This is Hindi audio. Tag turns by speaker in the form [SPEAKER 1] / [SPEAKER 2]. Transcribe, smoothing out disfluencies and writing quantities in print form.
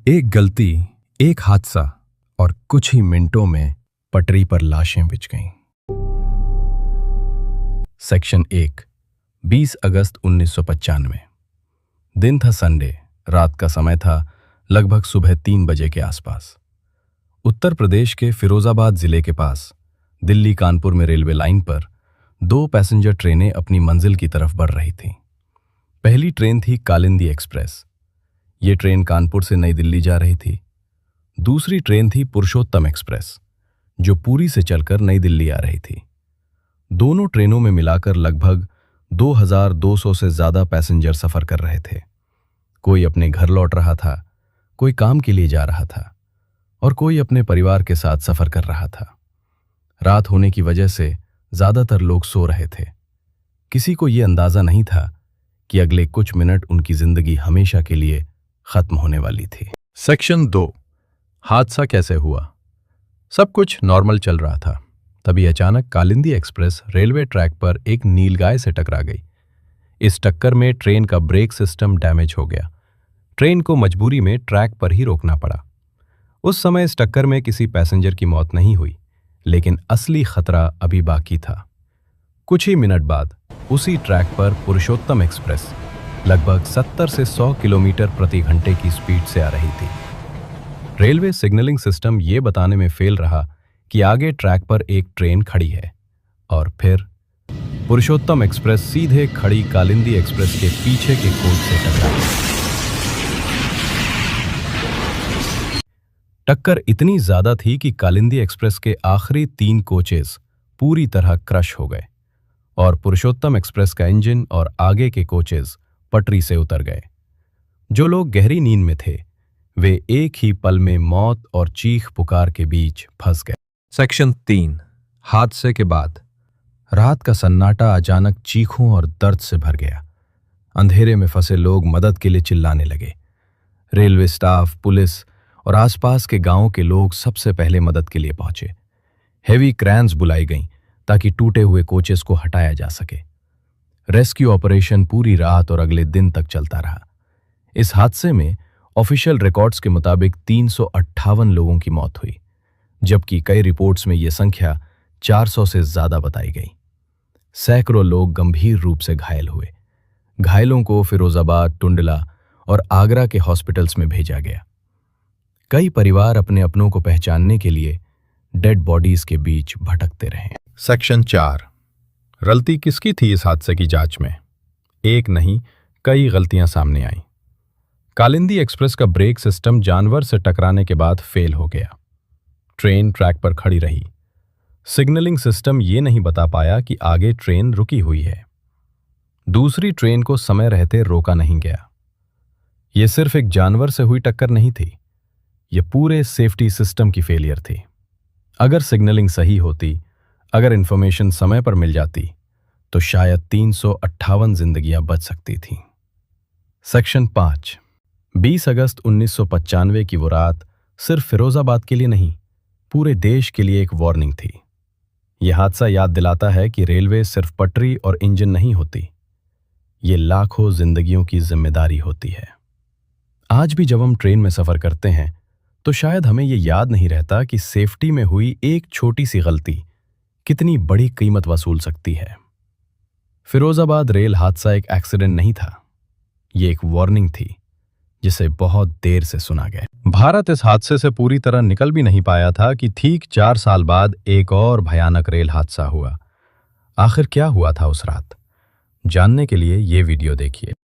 [SPEAKER 1] एक गलती, एक हादसा और कुछ ही मिनटों में पटरी पर लाशें बिछ गईं। सेक्शन 1, 20 अगस्त 1995। दिन था संडे, रात का समय था, लगभग सुबह 3 बजे के आसपास। उत्तर प्रदेश के फिरोजाबाद जिले के पास दिल्ली कानपुर में रेलवे लाइन पर 2 पैसेंजर ट्रेनें अपनी मंजिल की तरफ बढ़ रही थीं। पहली ट्रेन थी कालिंदी एक्सप्रेस। ये ट्रेन कानपुर से नई दिल्ली जा रही थी। दूसरी ट्रेन थी पुरुषोत्तम एक्सप्रेस, जो पुरी से चलकर नई दिल्ली आ रही थी। दोनों ट्रेनों में मिलाकर लगभग 2200 से ज्यादा पैसेंजर सफर कर रहे थे। कोई अपने घर लौट रहा था, कोई काम के लिए जा रहा था और कोई अपने परिवार के साथ सफर कर रहा था। रात होने की वजह से ज्यादातर लोग सो रहे थे। किसी को यह अंदाजा नहीं था कि अगले कुछ मिनट उनकी जिंदगी हमेशा के लिए खत्म होने वाली थी।
[SPEAKER 2] सेक्शन 2, हादसा कैसे हुआ। सब कुछ नॉर्मल चल रहा था, तभी अचानक कालिंदी एक्सप्रेस रेलवे ट्रैक पर एक नीलगाय से टकरा गई। इस टक्कर में ट्रेन का ब्रेक सिस्टम डैमेज हो गया। ट्रेन को मजबूरी में ट्रैक पर ही रोकना पड़ा। उस समय इस टक्कर में किसी पैसेंजर की मौत नहीं हुई, लेकिन असली खतरा अभी बाकी था। कुछ ही मिनट बाद उसी ट्रैक पर पुरुषोत्तम एक्सप्रेस लगभग 70 से 100 किलोमीटर प्रति घंटे की स्पीड से आ रही थी। रेलवे सिग्नलिंग सिस्टम ये बताने में फेल रहा कि आगे ट्रैक पर एक ट्रेन खड़ी है, और फिर पुरुषोत्तम एक्सप्रेस सीधे खड़ी कालिंदी एक्सप्रेस के पीछे के कोच से टकराई। टक्कर इतनी ज्यादा थी कि कालिंदी एक्सप्रेस के आखिरी 3 कोचेस पूरी तरह क्रश हो गए और पुरुषोत्तम एक्सप्रेस का इंजन और आगे के कोचेस पटरी से उतर गए। जो लोग गहरी नींद में थे, वे एक ही पल में मौत और चीख पुकार के बीच फंस गए। सेक्शन 3, हादसे के बाद।
[SPEAKER 1] रात का सन्नाटा अचानक चीखों और दर्द से भर गया। अंधेरे में फंसे लोग मदद के लिए चिल्लाने लगे। रेलवे स्टाफ, पुलिस और आसपास के गांवों के लोग सबसे पहले मदद के लिए पहुंचे। हेवी क्रैन्स बुलाई गईं ताकि टूटे हुए कोचेस को हटाया जा सके। रेस्क्यू ऑपरेशन पूरी रात और अगले दिन तक चलता रहा। इस हादसे में ऑफिशियल रिकॉर्ड्स के मुताबिक 358 लोगों की मौत हुई, जबकि कई रिपोर्ट्स में यह संख्या 400 से ज्यादा बताई गई। सैकड़ों लोग गंभीर रूप से घायल हुए। घायलों को फिरोजाबाद, टुंडला और आगरा के हॉस्पिटल्स में भेजा गया। कई परिवार अपने अपनों को पहचानने के लिए डेड बॉडीज के बीच भटकते रहे।
[SPEAKER 2] सेक्शन 4, गलती किसकी थी इस हादसे की जांच में। एक नहीं, कई गलतियां सामने आईं। कालिंदी एक्सप्रेस का ब्रेक सिस्टम जानवर से टकराने के बाद फेल हो गया। ट्रेन ट्रैक पर खड़ी रही। सिग्नलिंग सिस्टम ये नहीं बता पाया कि आगे ट्रेन रुकी हुई है। दूसरी ट्रेन को समय रहते रोका नहीं गया। यह सिर्फ एक जानवर से हुई टक्कर नहीं थी, यह पूरे सेफ्टी सिस्टम की फेलियर थी। अगर सिग्नलिंग सही होती, अगर इंफॉर्मेशन समय पर मिल जाती, तो शायद 358 जिंदगियां बच सकती थीं। सेक्शन 5, 20 अगस्त 1995 की वो रात सिर्फ फिरोजाबाद के लिए नहीं, पूरे देश के लिए एक वार्निंग थी। यह हादसा याद दिलाता है कि रेलवे सिर्फ पटरी और इंजन नहीं होती, ये लाखों जिंदगियों की जिम्मेदारी होती है। आज भी जब हम ट्रेन में सफर करते हैं, तो शायद हमें यह याद नहीं रहता कि सेफ्टी में हुई एक छोटी सी गलती कितनी बड़ी कीमत वसूल सकती है। फिरोजाबाद रेल हादसा एक एक्सीडेंट नहीं था, यह एक वार्निंग थी जिसे बहुत देर से सुना गया। भारत इस हादसे से पूरी तरह निकल भी नहीं पाया था कि ठीक 4 साल बाद एक और भयानक रेल हादसा हुआ। आखिर क्या हुआ था उस रात? जानने के लिए ये वीडियो देखिए।